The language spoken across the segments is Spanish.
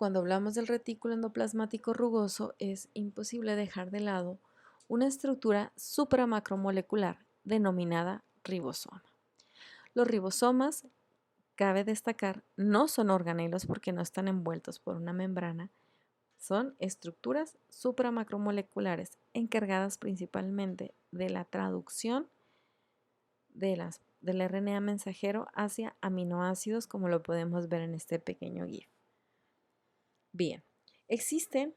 Cuando hablamos del retículo endoplasmático rugoso, es imposible dejar de lado una estructura supramacromolecular denominada ribosoma. Los ribosomas, cabe destacar, no son organelos porque no están envueltos por una membrana, son estructuras supramacromoleculares encargadas principalmente de la traducción del RNA mensajero hacia aminoácidos, como lo podemos ver en este pequeño GIF. Bien, existen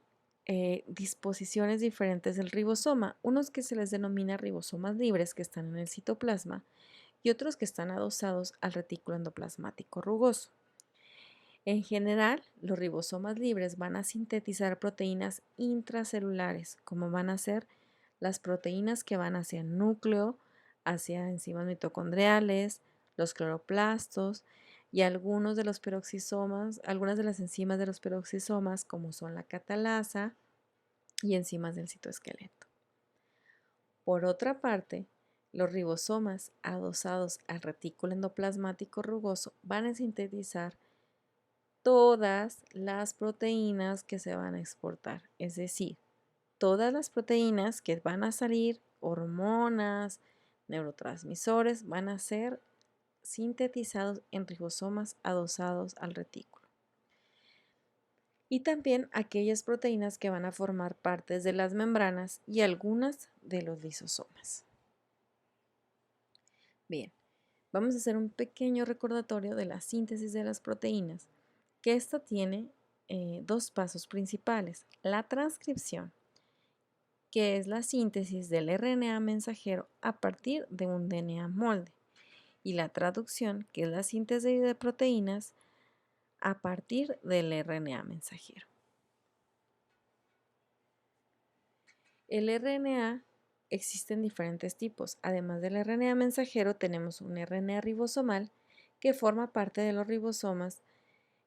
disposiciones diferentes del ribosoma, unos que se les denomina ribosomas libres que están en el citoplasma y otros que están adosados al retículo endoplasmático rugoso. En general, los ribosomas libres van a sintetizar proteínas intracelulares, como van a ser las proteínas que van hacia el núcleo, hacia enzimas mitocondriales, los cloroplastos y algunos de los peroxisomas, algunas de las enzimas de los peroxisomas, como son la catalasa y enzimas del citoesqueleto. Por otra parte, los ribosomas adosados al retículo endoplasmático rugoso van a sintetizar todas las proteínas que se van a exportar, es decir, todas las proteínas que van a salir, hormonas, neurotransmisores, van a ser sintetizados en ribosomas adosados al retículo. Y también aquellas proteínas que van a formar partes de las membranas y algunas de los lisosomas. Bien, vamos a hacer un pequeño recordatorio de la síntesis de las proteínas, que esta tiene dos pasos principales: la transcripción, que es la síntesis del RNA mensajero a partir de un DNA molde, y la traducción, que es la síntesis de proteínas a partir del RNA mensajero. El RNA existen diferentes tipos. Además del RNA mensajero, tenemos un RNA ribosomal que forma parte de los ribosomas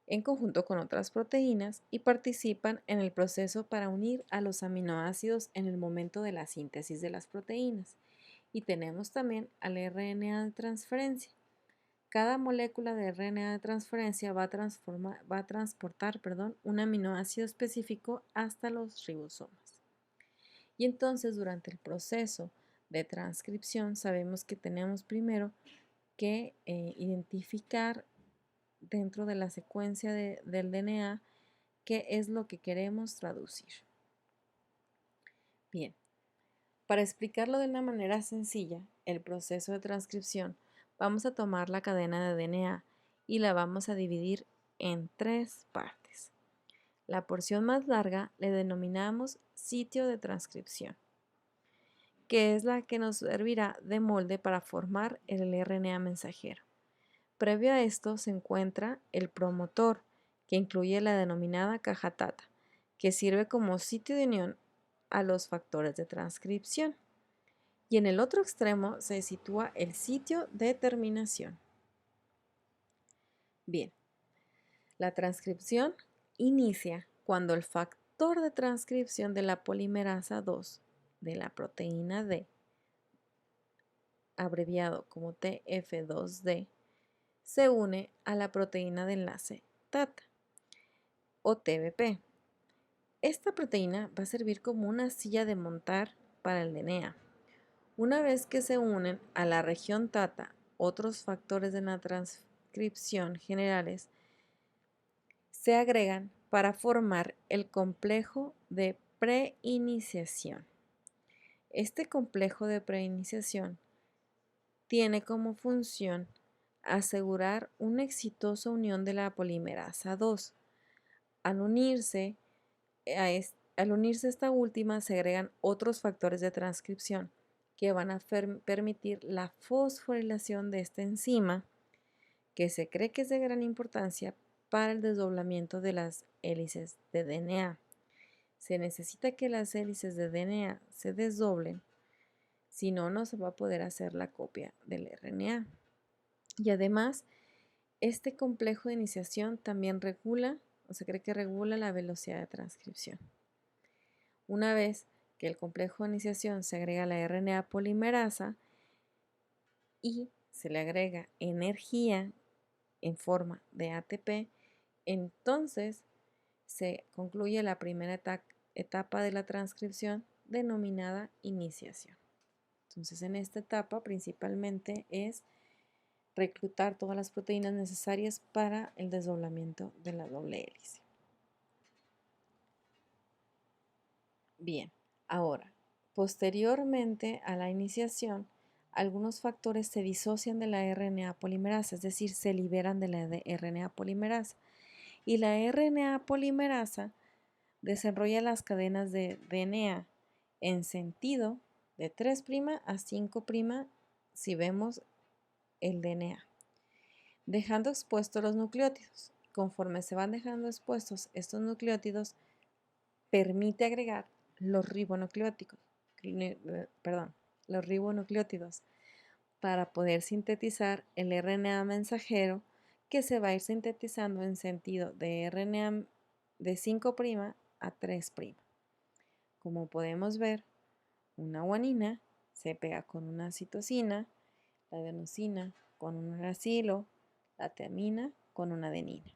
en conjunto con otras proteínas y participan en el proceso para unir a los aminoácidos en el momento de la síntesis de las proteínas. Y tenemos también al RNA de transferencia. Cada molécula de RNA de transferencia va a transportar un aminoácido específico hasta los ribosomas. Y entonces, durante el proceso de transcripción, sabemos que tenemos primero que identificar dentro de la secuencia del DNA qué es lo que queremos traducir. Bien, para explicarlo de una manera sencilla, el proceso de transcripción, vamos a tomar la cadena de DNA y la vamos a dividir en tres partes. La porción más larga le denominamos sitio de transcripción, que es la que nos servirá de molde para formar el RNA mensajero. Previo a esto se encuentra el promotor, que incluye la denominada caja TATA, que sirve como sitio de unión a los factores de transcripción. Y en el otro extremo se sitúa el sitio de terminación. Bien, la transcripción inicia cuando el factor de transcripción de la polimerasa 2 de la proteína D, abreviado como TF2D, se une a la proteína de enlace TATA o TBP. Esta proteína va a servir como una silla de montar para el DNA. Una vez que se unen a la región TATA otros factores de la transcripción generales, se agregan para formar el complejo de preiniciación. Este complejo de preiniciación tiene como función asegurar una exitosa unión de la polimerasa 2. Al unirse esta última, se agregan otros factores de transcripción que van a permitir la fosforilación de esta enzima, que se cree que es de gran importancia para el desdoblamiento de las hélices de DNA. Se necesita que las hélices de DNA se desdoblen, si no, no se va a poder hacer la copia del RNA. Y además, este complejo de iniciación también regula, o se cree que regula la velocidad de transcripción. Una vez que el complejo de iniciación se agrega a la RNA polimerasa y se le agrega energía en forma de ATP, entonces se concluye la primera etapa de la transcripción denominada iniciación. Entonces, en esta etapa principalmente es reclutar todas las proteínas necesarias para el desdoblamiento de la doble hélice. Bien, ahora, posteriormente a la iniciación, algunos factores se disocian de la RNA polimerasa, es decir, se liberan de la RNA polimerasa. Y la RNA polimerasa desarrolla las cadenas de DNA en sentido de 3' a 5' si vemos el DNA, dejando expuestos los nucleótidos. Conforme se van dejando expuestos estos nucleótidos, permite agregar los ribonucleótidos para poder sintetizar el RNA mensajero que se va a ir sintetizando en sentido de RNA de 5' a 3'. Como podemos ver, una guanina se pega con una citosina, la adenosina con un uracilo, la timina con una adenina.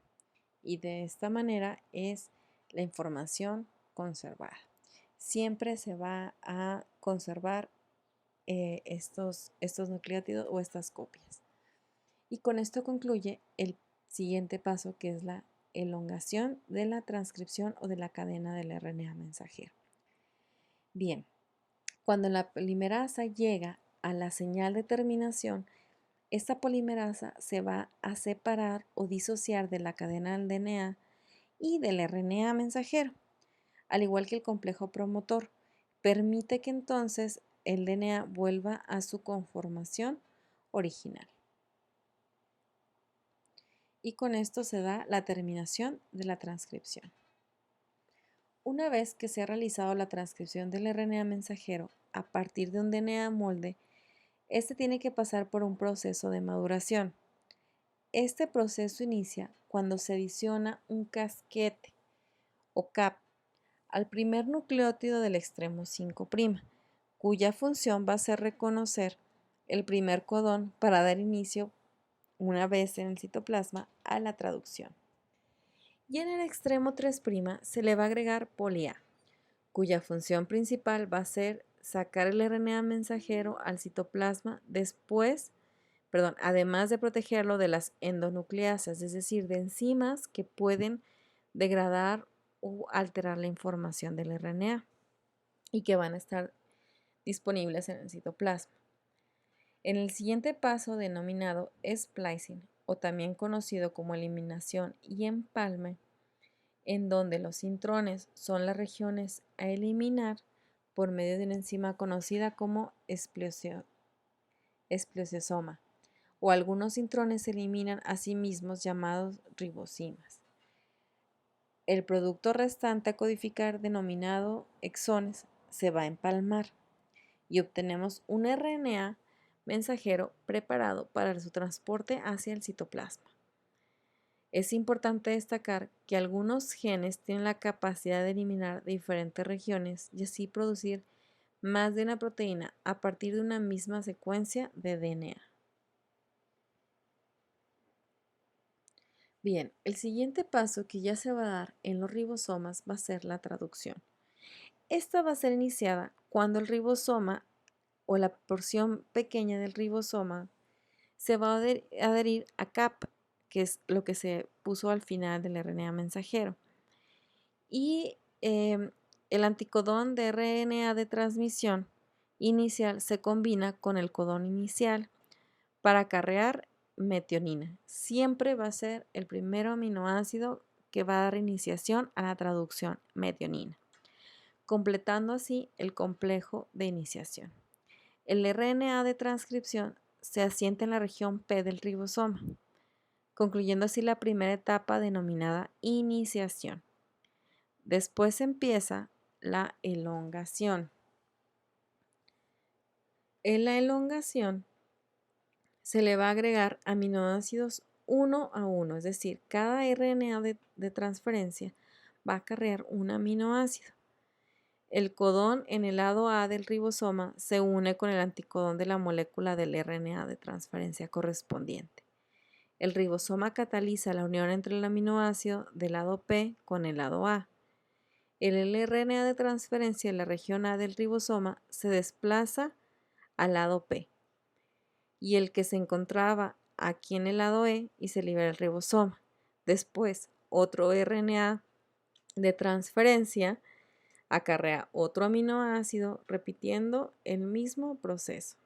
Y de esta manera es la información conservada. Siempre se va a conservar estos nucleótidos o estas copias. Y con esto concluye el siguiente paso, que es la elongación de la transcripción o de la cadena del RNA mensajero. Bien, cuando la polimerasa llega a la señal de terminación, esta polimerasa se va a separar o disociar de la cadena del DNA y del RNA mensajero, al igual que el complejo promotor. Permite que entonces el DNA vuelva a su conformación original. Y con esto se da la terminación de la transcripción. Una vez que se ha realizado la transcripción del RNA mensajero a partir de un DNA molde, este tiene que pasar por un proceso de maduración. Este proceso inicia cuando se adiciona un casquete o cap al primer nucleótido del extremo 5', cuya función va a ser reconocer el primer codón para dar inicio, una vez en el citoplasma, a la traducción. Y en el extremo 3' se le va a agregar poli-A, cuya función principal va a ser sacar el RNA mensajero al citoplasma además de protegerlo de las endonucleasas, es decir, de enzimas que pueden degradar o alterar la información del RNA y que van a estar disponibles en el citoplasma. En el siguiente paso, denominado splicing, o también conocido como eliminación y empalme, en donde los intrones son las regiones a eliminar por medio de una enzima conocida como esplesiosoma, o algunos intrones se eliminan a sí mismos llamados ribosimas. El producto restante a codificar, denominado exones, se va a empalmar y obtenemos un RNA mensajero preparado para su transporte hacia el citoplasma. Es importante destacar que algunos genes tienen la capacidad de eliminar diferentes regiones y así producir más de una proteína a partir de una misma secuencia de DNA. Bien, el siguiente paso que ya se va a dar en los ribosomas va a ser la traducción. Esta va a ser iniciada cuando el ribosoma o la porción pequeña del ribosoma se va a adherir a CAP, que es lo que se puso al final del RNA mensajero. Y el anticodón de RNA de transmisión inicial se combina con el codón inicial para acarrear metionina. Siempre va a ser el primer aminoácido que va a dar iniciación a la traducción, metionina, completando así el complejo de iniciación. El RNA de transcripción se asienta en la región P del ribosoma, concluyendo así la primera etapa denominada iniciación. Después empieza la elongación. En la elongación se le va a agregar aminoácidos uno a uno, es decir, cada RNA de transferencia va a acarrear un aminoácido. El codón en el lado A del ribosoma se une con el anticodón de la molécula del RNA de transferencia correspondiente. El ribosoma cataliza la unión entre el aminoácido del lado P con el lado A. El RNA de transferencia en la región A del ribosoma se desplaza al lado P y el que se encontraba aquí en el lado E y se libera el ribosoma. Después, otro RNA de transferencia acarrea otro aminoácido repitiendo el mismo proceso.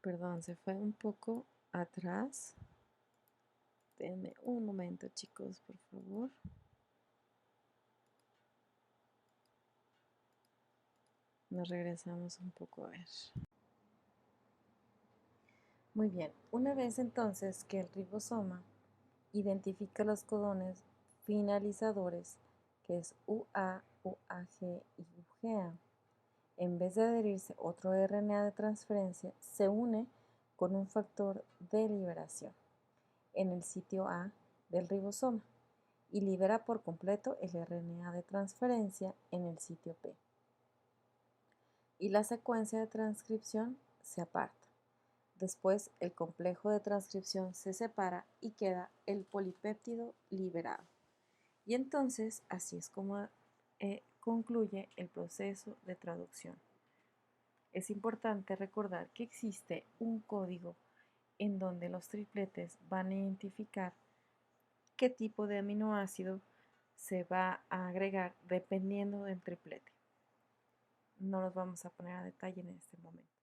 Perdón, se fue un poco atrás. Denme un momento, chicos, por favor. Nos regresamos un poco a ver. Muy bien, una vez entonces que el ribosoma identifica los codones finalizadores, que es UA, UAG y UGA, en vez de adherirse otro RNA de transferencia, se une con un factor de liberación en el sitio A del ribosoma y libera por completo el RNA de transferencia en el sitio P. Y la secuencia de transcripción se aparta. Después, el complejo de transcripción se separa y queda el polipéptido liberado. Y entonces, así es como concluye el proceso de traducción. Es importante recordar que existe un código en donde los tripletes van a identificar qué tipo de aminoácido se va a agregar dependiendo del triplete. No los vamos a poner a detalle en este momento.